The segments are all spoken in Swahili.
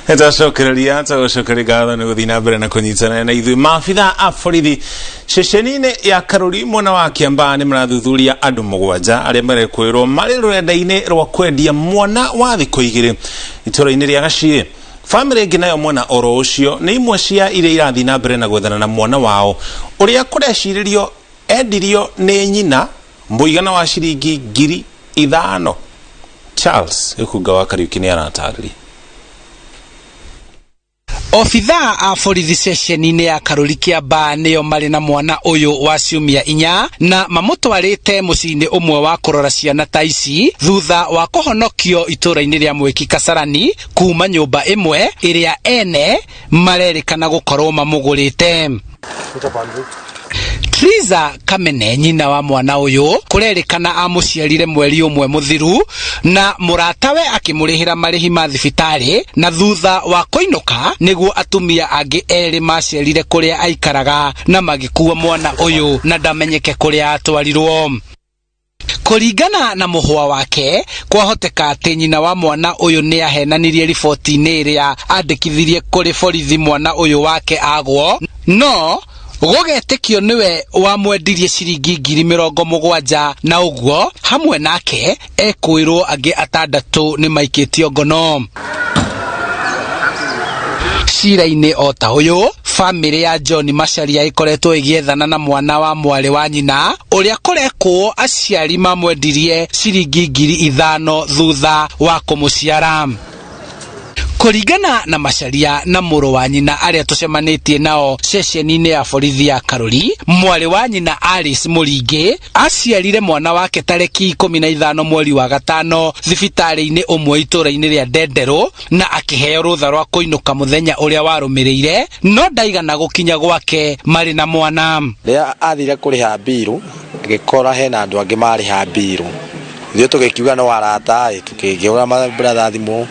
Etacokereria gatho nä gå thiä na mbere na kå nyitana na ithuä maabitha a borithi ceceni-inä ya Karuri mwena wa Kiambaa nä marathuthuria andå 7 arĩa marekwĩrwo marĩ rũrenda-inĩ rwa kwendia mwana wa thikũ 2 itũũra-inĩ rĩa Gaciĩ. Famĩlĩ ĩngĩ nayo mwena oro ũcio nĩ imwe cia iria irathiĩ na mbere na gwethana na mwana wao ũrĩa kũrecirĩrio endirio nĩ nyina mũigana wa ciringi 5,000. Charles Gĩkunga wa Kariuki nĩ aratarĩria. Obithaa a borithi ceceni-inĩ ya Karuri Kiambaa nĩo marĩ na mwana ũyũ wa ciumia 4 na mamũtwarĩte mũciĩ-inĩ ũmwe wa kũrora ciana ta ici thutha wa kũhonokio itũũra-inĩ rĩa Mwĩki Kasarani kuma nyũmba ĩmwe ĩrĩa ene marerĩkana gũkorwo mamũgũrĩte. Triza Kamene nyina wa mwana ũyũ kũrerĩkana amũciarire mweri ũmwe mũthiru na mũratawe akĩmũrĩhĩra marĩhi ma thibitarĩ na thutha wa kũinũka nĩguo atumia angĩ erĩ maciarire kũrĩa aikaraga na magĩkua mwana ũyũ na ndamenyeke kũrĩa atwarirwo. Kũringana na mũhwa wake kwahoteka atĩ nyina wa mwana ũyũ nĩ ahenanirie riboti-inĩ ĩrĩa andĩkithirie kũrĩ borithi mwana ũyũ wake agwo, no gũgetĩkio nĩwe wamwendirie ciringi 70,000 na ũguo hamwe nake ekwĩrwo angĩ 6 nĩ maikĩtio ngono. Cira-inĩ o ta ũyũ famĩlĩ ya John Macharia ĩkoretwo ĩgĩethana na mwana wa mwarĩ wa nyina ũrĩa kũrekwo aciari mamwendirie ciringi 5,000 thutha wa kũmũciara. Kũringana na Macharia na mũrũ wa nyina arĩa tũcemanĩtie nao ceceni-inĩ ya borithi ya Karuri, mwarĩ wa nyina Alice Mũringi aciarire mwana wake tarĩki 15 mweri wa gatano thibitarĩ-inĩ ũmwe itũũra-inĩ rĩa Ndenderũ na akĩheo rũtha rwa kũinũka mũthenya ũrĩa warũmĩrĩire, no ndaigana gũkinya gwake marĩ na mwana. Rĩrĩa athire kũrĩha mbiru agĩkora hena andũ angĩ marĩha mbiru, ithuĩ tũgĩkiuga no arata tũkĩhũra mabrother thimũ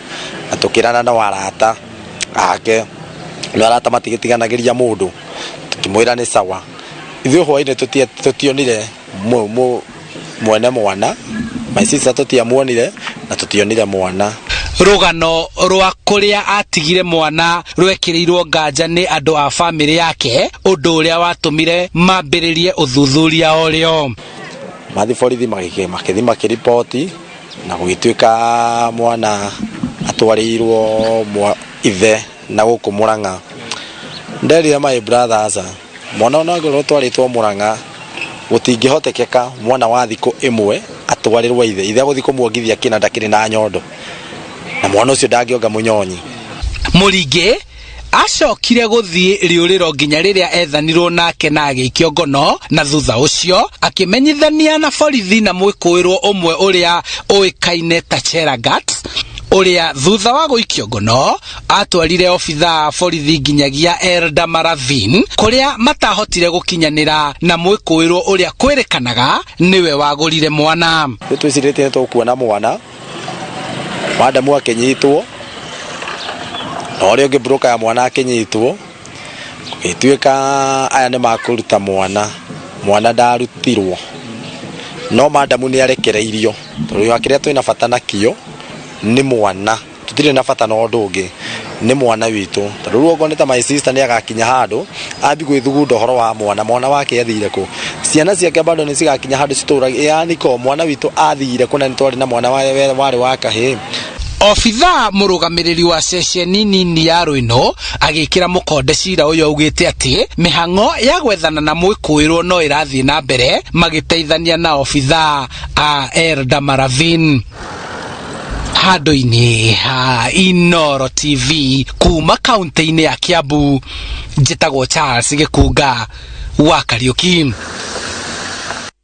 na tukirana na warata ake no arata matigitiganagĩria mũndũ tukimwĩra nĩ sawa. Ithuĩ hwaĩ-inĩ tutionire mwene mwana, my sister tutiamuonire na tutionire mwana. Rũgano rwa kũrĩa atigire mwana rwekĩrĩirwo nganja nĩ andũ a famĩlĩ yake, ũndũ ũrĩa watũmire mambĩrĩrie ũthuthuria ũrĩo. Mathi borithi magĩthi makĩripoti na gũgĩtuĩka mwana atwarirwo ithe na gũkũ Mũrang'a. Nderire my brothers mwana ona ngoro twarĩtwo Mũrang'a gũtingĩhotekeka mwana wa thikũ 1 atwarirwo ithe gũthi kũmuongithia kĩnanda kĩrĩ na nyondo na mwana ũcio ndangĩonga mũnyonyi. Mũringi acokire gũthiĩ rĩũrĩro nginya rĩrĩa ethanirwo nake na agĩikio ngono, na thutha ũcio akĩmenyithania na borithi na mwĩkũĩrwo ũmwe ũrĩa ũĩkaine ta Chelagat, ũrĩa thutha wa gũikio ngono atwarire obithaa borithi nginyagia Elda Maravin kũrĩa matahotire gũkinyanĩra na mwĩkũĩrwo ũrĩa kwĩrĩkanaga nĩwe wagũrire mwana. Twĩcirĩtie tũkuona mwana madamu akĩnyitwo na ũrĩa ũngĩ broka ya mwana akĩnyitwo, gĩtuĩka aya nĩ makũruta mwana ndarutirwo, no madamu nĩ arekereirio tondũ kĩrĩa twĩna bata nakĩo nĩ mwana, tutirĩ na bata na ũndũ ũngĩ, nĩ mwana witũ. Tondũ rĩu okorwo nĩ ta my sister nĩ agakinya handũ ambi gwĩthugunda ũhoro wa mwana wake athire kũ, ciana ciake bado nĩ cigakinya handũ citũraga yani ko mwana witũ athire kũ na nĩ twarĩ na mwana warĩ wa kahĩ. Obithaa mũrũgamĩrĩri wa ceceni nini ya Rwĩno agĩkĩra mũkonde cira ũyũ augĩte atĩ mĩhang'o ya gwethana na mwĩkũĩrwo no ĩrathiĩ na mbere magĩteithania na obithaa a Elda Maravin. Handũ-inĩ ha Inooro TV kuma kaunti-inĩ ya Kiambu, njĩtagwo Charles Gĩkunga wa Kariuki.